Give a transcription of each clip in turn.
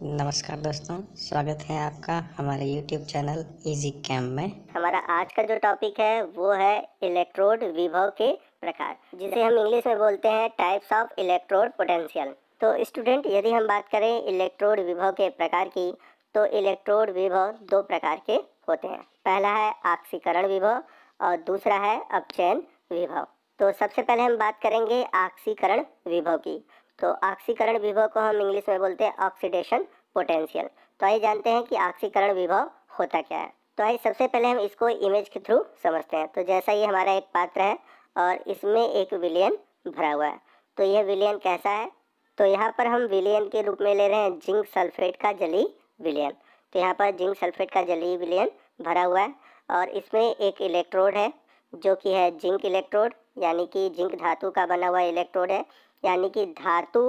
नमस्कार दोस्तों, स्वागत है आपका हमारे YouTube चैनल इजी कैम में। हमारा आज का जो टॉपिक है वो है इलेक्ट्रोड विभव के प्रकार, जिसे हम इंग्लिश में बोलते हैं टाइप्स ऑफ इलेक्ट्रोड पोटेंशियल। तो स्टूडेंट, यदि हम बात करें इलेक्ट्रोड विभव के प्रकार की, तो इलेक्ट्रोड विभव दो प्रकार के होते हैं। पहला है आक्सीकरण विभव और दूसरा है अपचयन विभव। तो सबसे पहले हम बात करेंगे आक्सीकरण विभव की। तो आक्सीकरण विभव को हम इंग्लिश में बोलते हैं ऑक्सीडेशन पोटेंशियल। तो आइए जानते हैं कि आक्सीकरण विभव होता क्या है। तो आइए सबसे पहले हम इसको इमेज के थ्रू समझते हैं। तो जैसा ये हमारा एक पात्र है और इसमें एक विलयन भरा हुआ है। तो यह विलयन कैसा है? तो यहाँ पर हम विलयन के रूप में ले रहे हैं जिंक सल्फेट का जलीय विलयन। तो यहाँ पर जिंक सल्फेट का जलीय विलयन भरा हुआ है और इसमें एक इलेक्ट्रोड है जो कि है जिंक इलेक्ट्रोड, यानी कि जिंक धातु का बना हुआ इलेक्ट्रोड है। यानी कि धातु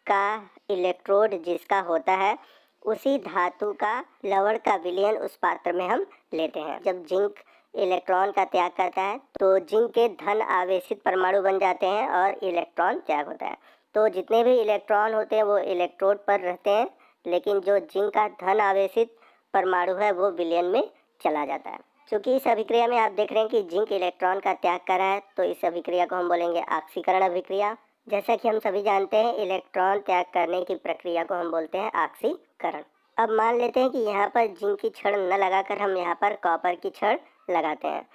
का इलेक्ट्रोड जिसका होता है उसी धातु का लवण का विलयन उस पात्र में हम लेते हैं। जब जिंक इलेक्ट्रॉन का त्याग करता है तो जिंक के धन आवेशित परमाणु बन जाते हैं और इलेक्ट्रॉन त्याग होता है। तो जितने भी इलेक्ट्रॉन होते हैं वो इलेक्ट्रोड पर रहते हैं, लेकिन जो जिंक का धन आवेशित परमाणु है वो विलयन में चला जाता है। क्योंकि इस अभिक्रिया में आप देख रहे हैं कि जिंक इलेक्ट्रॉन का त्याग कर रहा है, तो इस अभिक्रिया को हम बोलेंगे आक्सीकरण अभिक्रिया। जैसा कि हम सभी जानते हैं, इलेक्ट्रॉन त्याग करने की प्रक्रिया को हम बोलते हैं आक्सीकरण। अब मान लेते हैं कि यहाँ पर जिंक की छड़ न लगाकर हम यहाँ पर कॉपर की छड़ लगाते हैं,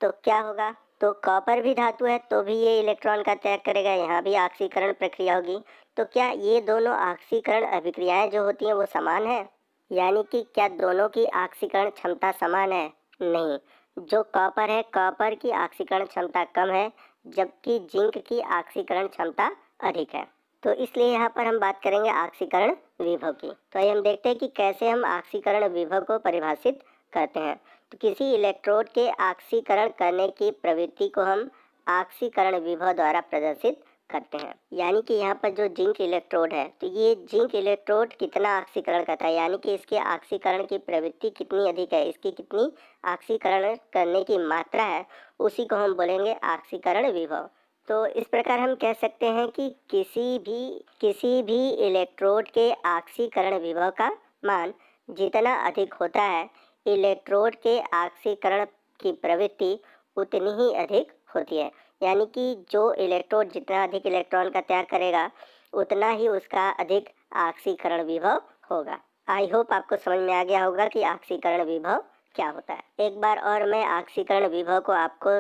तो क्या होगा? तो कॉपर भी धातु है तो भी ये इलेक्ट्रॉन का त्याग करेगा, यहाँ भी आक्सीकरण प्रक्रिया होगी। तो क्या ये दोनों आक्सीकरण अभिक्रियाएं जो होती हैं वो समान है? यानी कि क्या दोनों की आक्सीकरण क्षमता समान है? नहीं, जो कॉपर है कॉपर की आक्सीकरण क्षमता कम है, जबकि जिंक की आक्सीकरण क्षमता अधिक है। तो इसलिए यहाँ पर हम बात करेंगे आक्सीकरण विभव की। तो आइए हम देखते हैं कि कैसे हम आक्सीकरण विभव को परिभाषित करते हैं। तो किसी इलेक्ट्रोड के आक्सीकरण करने की प्रवृत्ति को हम आक्सीकरण विभव द्वारा प्रदर्शित करते हैं। यानी कि यहाँ पर जो जिंक इलेक्ट्रोड है, तो ये जिंक इलेक्ट्रोड कितना आक्सीकरण करता है, यानी कि इसके आक्सीकरण की प्रवृत्ति कितनी अधिक है, इसकी कितनी आक्सीकरण करने की मात्रा है, उसी को हम बोलेंगे आक्सीकरण विभव। तो इस प्रकार हम कह सकते हैं कि किसी भी इलेक्ट्रोड के आक्सीकरण विभव का मान जितना अधिक होता है, इलेक्ट्रोड के आक्सीकरण की प्रवृत्ति उतनी ही अधिक होती है। यानी कि जो इलेक्ट्रोड जितना अधिक इलेक्ट्रॉन का त्याग करेगा उतना ही उसका अधिक आक्सीकरण विभव होगा। आई होप आपको समझ में आ गया होगा कि आक्सीकरण विभव क्या होता है। एक बार और मैं आक्सीकरण विभव को आपको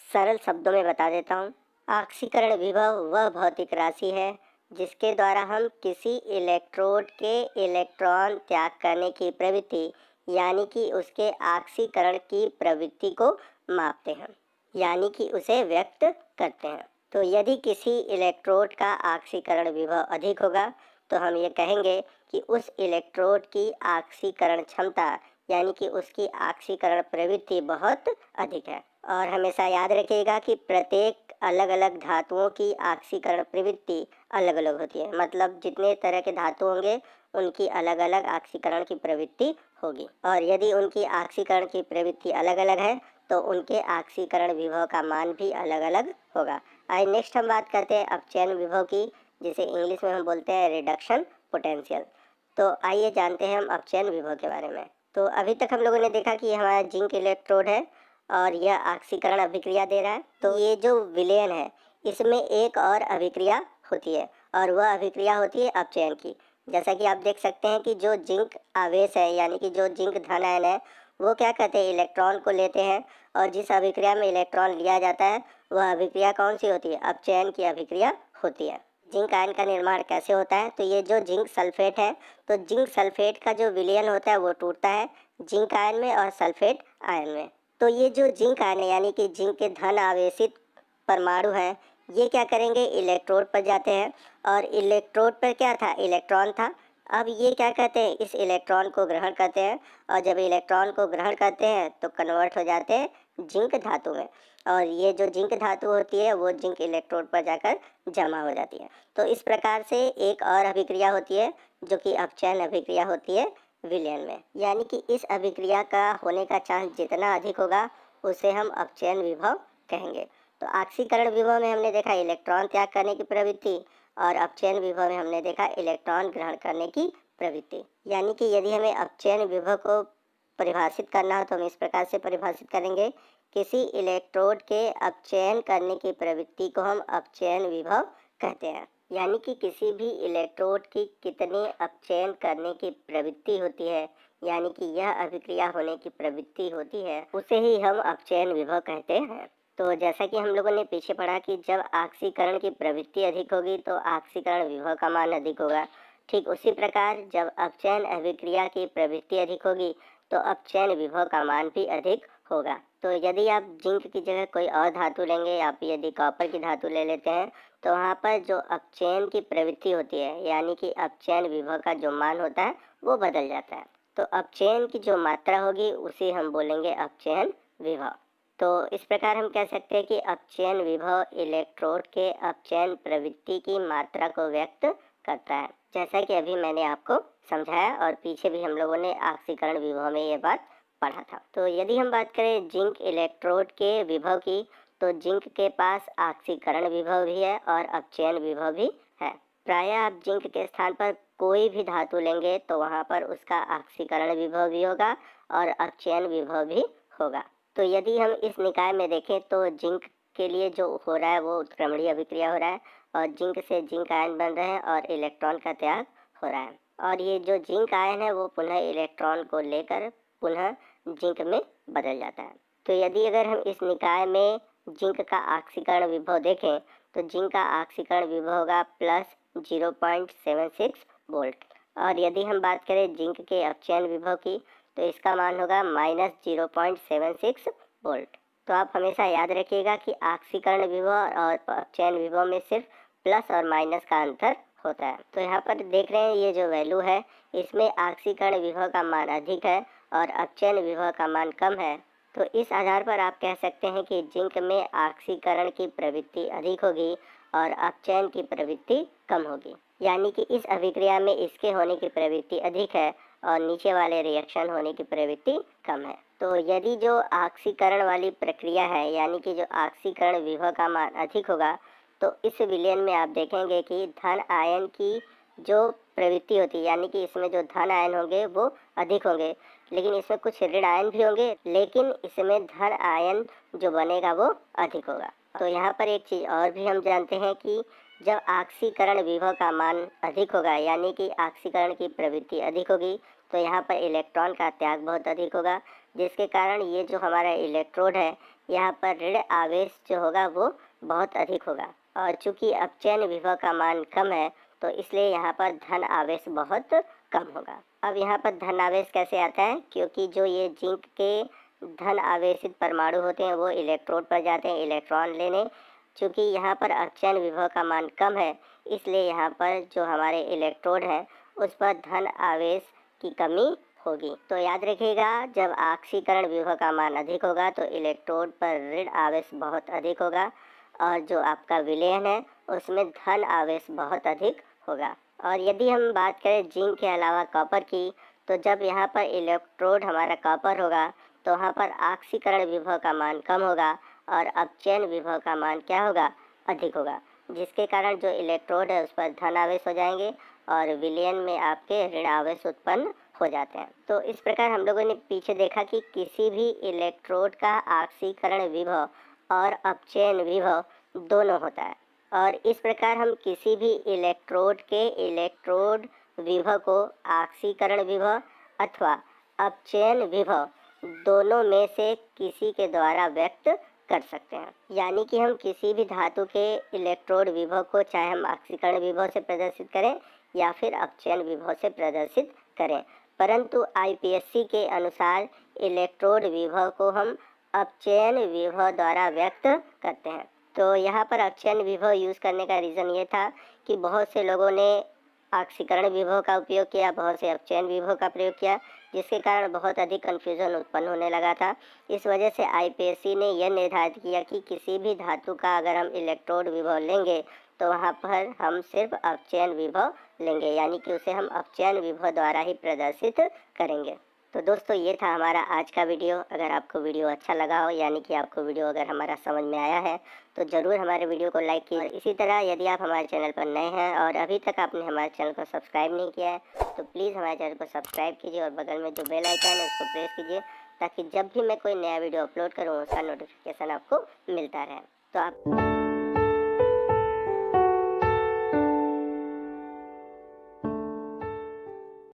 सरल शब्दों में बता देता हूँ। आक्सीकरण विभव वह भौतिक राशि है जिसके द्वारा हम किसी इलेक्ट्रोड के इलेक्ट्रॉन त्याग करने की प्रवृत्ति, यानी कि उसके आक्सीकरण की प्रवृत्ति को मापते हैं, यानी कि उसे व्यक्त करते हैं। तो यदि किसी इलेक्ट्रोड का आक्सीकरण विभव अधिक होगा तो हम ये कहेंगे कि उस इलेक्ट्रोड की आक्सीकरण क्षमता, यानी कि उसकी आक्सीकरण प्रवृत्ति बहुत अधिक है। और हमेशा याद रखिएगा कि प्रत्येक अलग अलग धातुओं की आक्सीकरण प्रवृत्ति अलग अलग होती है। मतलब जितने तरह के धातु होंगे उनकी अलग अलग आक्सीकरण की प्रवृत्ति होगी, और यदि उनकी आक्सीकरण की प्रवृत्ति अलग अलग है तो उनके आक्सीकरण विभव का मान भी अलग अलग होगा। आइए नेक्स्ट हम बात करते हैं अपचयन विभव की, जिसे इंग्लिश में हम बोलते हैं रिडक्शन पोटेंशियल। तो आइए जानते हैं हम अपचयन विभव के बारे में। तो अभी तक हम लोगों ने देखा कि हमारा जिंक इलेक्ट्रोड है और यह आक्सीकरण अभिक्रिया दे रहा है। तो ये जो विलयन है इसमें एक और अभिक्रिया होती है और वह अभिक्रिया होती है अपचयन की। जैसा कि आप देख सकते हैं कि जो जिंक आवेश है, यानी कि जो जिंक धन आयन है, वो क्या करते हैं, इलेक्ट्रॉन को लेते हैं, और जिस अभिक्रिया में इलेक्ट्रॉन लिया जाता है वह अभिक्रिया कौन सी होती है? अपचयन की अभिक्रिया होती है। जिंक आयन का निर्माण कैसे होता है? तो ये जो जिंक सल्फेट है, तो जिंक सल्फेट का जो विलयन होता है वो टूटता है जिंक आयन में और सल्फेट आयन में। तो ये जो जिंक आयन है, यानी कि जिंक के धन आवेशित परमाणु हैं, ये क्या करेंगे, इलेक्ट्रोड पर जाते हैं, और इलेक्ट्रोड पर क्या था, इलेक्ट्रॉन था। अब ये क्या कहते हैं, इस इलेक्ट्रॉन को ग्रहण करते हैं, और जब इलेक्ट्रॉन को ग्रहण करते हैं तो कन्वर्ट हो जाते हैं जिंक धातु में, और ये जो जिंक धातु होती है वो जिंक इलेक्ट्रोड पर जाकर जमा हो जाती है। तो इस प्रकार से एक और अभिक्रिया होती है जो कि अपचयन अभिक्रिया होती है विलयन में। यानी कि इस अभिक्रिया का होने का चांस जितना अधिक होगा उसे हम अपचयन विभव कहेंगे। तो आक्सीकरण विभव में हमने देखा इलेक्ट्रॉन त्याग करने की प्रवृत्ति, और अपचयन विभव में हमने देखा इलेक्ट्रॉन ग्रहण करने की प्रवृत्ति। यानी कि यदि हमें अपचयन विभव को परिभाषित करना हो तो हम इस प्रकार से परिभाषित करेंगे, किसी इलेक्ट्रोड के अपचयन करने की प्रवृत्ति को हम अपचयन विभव कहते हैं। यानी कि किसी भी इलेक्ट्रोड की कितने अपचयन करने की प्रवृत्ति होती है, यानी कि यह अभिक्रिया होने की प्रवृत्ति होती है, उसे ही हम अपचयन विभव कहते हैं। तो जैसा कि हम लोगों ने पीछे पढ़ा कि जब ऑक्सीकरण की प्रवृत्ति अधिक होगी तो ऑक्सीकरण विभव का मान अधिक होगा। ठीक उसी प्रकार जब अपचयन अभिक्रिया की प्रवृत्ति अधिक होगी तो अपचयन विभव का मान भी अधिक होगा। तो यदि आप जिंक की जगह कोई और धातु लेंगे, आप यदि कॉपर की धातु ले लेते हैं, तो वहाँ पर जो अपचयन की प्रवृत्ति होती है, यानी कि अपचयन विभव का जो मान होता है वो बदल जाता है। तो अपचयन की जो मात्रा होगी उसे हम बोलेंगे अपचयन विभव। तो इस प्रकार हम कह सकते हैं कि अपचयन विभव इलेक्ट्रोड के अपचयन प्रवृत्ति की मात्रा को व्यक्त करता है, जैसा कि अभी मैंने आपको समझाया और पीछे भी हम लोगों ने ऑक्सीकरण विभव में ये बात पढ़ा था। तो यदि हम बात करें जिंक इलेक्ट्रोड के विभव की, तो जिंक के पास ऑक्सीकरण विभव भी है और अपचयन विभव भी है। प्रायः आप जिंक के स्थान पर कोई भी धातु लेंगे तो वहाँ पर उसका ऑक्सीकरण विभव भी होगा और अपचयन विभव भी होगा। तो यदि हम इस निकाय में देखें तो जिंक के लिए जो हो रहा है वो उत्क्रमणीय अभिक्रिया हो रहा है और जिंक से जिंक आयन बन रहे हैं और इलेक्ट्रॉन का त्याग हो रहा है, और ये जो जिंक आयन है वो पुनः इलेक्ट्रॉन को लेकर पुनः जिंक में बदल जाता है। तो यदि अगर हम इस निकाय में जिंक का ऑक्सीकरण विभव देखें तो जिंक का ऑक्सीकरण विभव होगा प्लस 0.76 वोल्ट, और यदि हम बात करें जिंक के अपचयन विभव की तो इसका मान होगा माइनस 0.76 वोल्ट। तो आप हमेशा याद रखिएगा कि ऑक्सीकरण विभव और अपचयन विभव में सिर्फ प्लस और माइनस का अंतर होता है। तो यहाँ पर देख रहे हैं ये जो वैल्यू है इसमें ऑक्सीकरण विभव का मान अधिक है और अपचयन विभव का मान कम है। तो इस आधार पर आप कह सकते हैं कि जिंक में ऑक्सीकरण की प्रवृत्ति अधिक होगी और अपचयन की प्रवृत्ति कम होगी। यानी कि इस अभिक्रिया में इसके होने की प्रवृत्ति अधिक है और नीचे वाले रिएक्शन होने की प्रवृत्ति कम है। तो यदि जो ऑक्सीकरण वाली प्रक्रिया है, यानी कि जो ऑक्सीकरण विभव का मान अधिक होगा, तो इस विलयन में आप देखेंगे कि धन आयन की जो प्रवृत्ति होती है, यानी कि इसमें जो धन आयन होंगे वो अधिक होंगे, लेकिन इसमें कुछ ऋण आयन भी होंगे, लेकिन इसमें धन आयन जो बनेगा वो अधिक होगा। तो यहाँ पर एक चीज़ और भी हम जानते हैं कि जब ऑक्सीकरण विभव का मान अधिक होगा, यानी कि ऑक्सीकरण की प्रवृत्ति अधिक होगी, तो यहाँ पर इलेक्ट्रॉन का त्याग बहुत अधिक होगा, जिसके कारण ये जो हमारा इलेक्ट्रोड है यहाँ पर ऋण आवेश जो होगा वो बहुत अधिक होगा। और चूँकि अपचयन विभव का मान कम है तो इसलिए यहाँ पर धन आवेश बहुत कम होगा। अब यहाँ पर धन आवेश कैसे आता है, क्योंकि जो ये जिंक के धन आवेशित परमाणु होते हैं वो इलेक्ट्रोड पर जाते हैं इलेक्ट्रॉन लेने। चूँकि यहाँ पर अपचयन विभव का मान कम है इसलिए यहाँ पर जो हमारे इलेक्ट्रोड है उस पर धन आवेश की कमी होगी। तो याद रखिएगा जब ऑक्सीकरण विभव का मान अधिक होगा तो इलेक्ट्रोड पर ऋण आवेश बहुत अधिक होगा और जो आपका विलयन है उसमें धन आवेश बहुत अधिक होगा। और यदि हम बात करें जिंक के अलावा कॉपर की, तो जब यहाँ पर इलेक्ट्रोड हमारा कॉपर होगा तो वहाँ पर ऑक्सीकरण विभव का मान कम होगा और अपचयन विभव का मान क्या होगा, अधिक होगा, जिसके कारण जो इलेक्ट्रोड है उस पर धन आवेश हो जाएंगे और विलयन में आपके ऋण आवेश उत्पन्न हो जाते हैं। तो इस प्रकार हम लोगों ने पीछे देखा कि किसी भी इलेक्ट्रोड का ऑक्सीकरण विभव और अपचयन विभव दोनों होता है, और इस प्रकार हम किसी भी इलेक्ट्रोड के इलेक्ट्रोड विभव को ऑक्सीकरण विभव अथवा अपचयन विभव दोनों में से किसी के द्वारा व्यक्त कर सकते हैं। यानी कि हम किसी भी धातु के इलेक्ट्रोड विभव को चाहे हम ऑक्सीकरण विभव से प्रदर्शित करें या फिर अपचयन विभव से प्रदर्शित करें, परंतु आईपीएससी के अनुसार इलेक्ट्रोड विभव को हम अपचयन विभव द्वारा व्यक्त करते हैं। तो यहाँ पर अपचयन विभव यूज़ करने का रीज़न ये था कि बहुत से लोगों ने ऑक्सीकरण विभव का उपयोग किया, बहुत से अपचयन विभव का प्रयोग किया, जिसके कारण बहुत अधिक कन्फ्यूज़न उत्पन्न होने लगा था। इस वजह से आईपीएससी ने यह निर्धारित किया कि किसी भी धातु का अगर हम इलेक्ट्रोड विभव लेंगे तो वहाँ पर हम सिर्फ अपचयन विभव लेंगे, यानी कि उसे हम अपचयन विभव द्वारा ही प्रदर्शित करेंगे। तो दोस्तों ये था हमारा आज का वीडियो। अगर आपको वीडियो अच्छा लगा हो, यानी कि आपको वीडियो अगर हमारा समझ में आया है, तो ज़रूर हमारे वीडियो को लाइक कीजिए। इसी तरह यदि आप हमारे चैनल पर नए हैं और अभी तक आपने हमारे चैनल को सब्सक्राइब नहीं किया है, तो प्लीज़ हमारे चैनल को सब्सक्राइब कीजिए और बगल में जो बेल आइकन है उसको प्रेस कीजिए, ताकि जब भी मैं कोई नया वीडियो अपलोड करूँ उसका नोटिफिकेशन आपको मिलता रहे। तो आप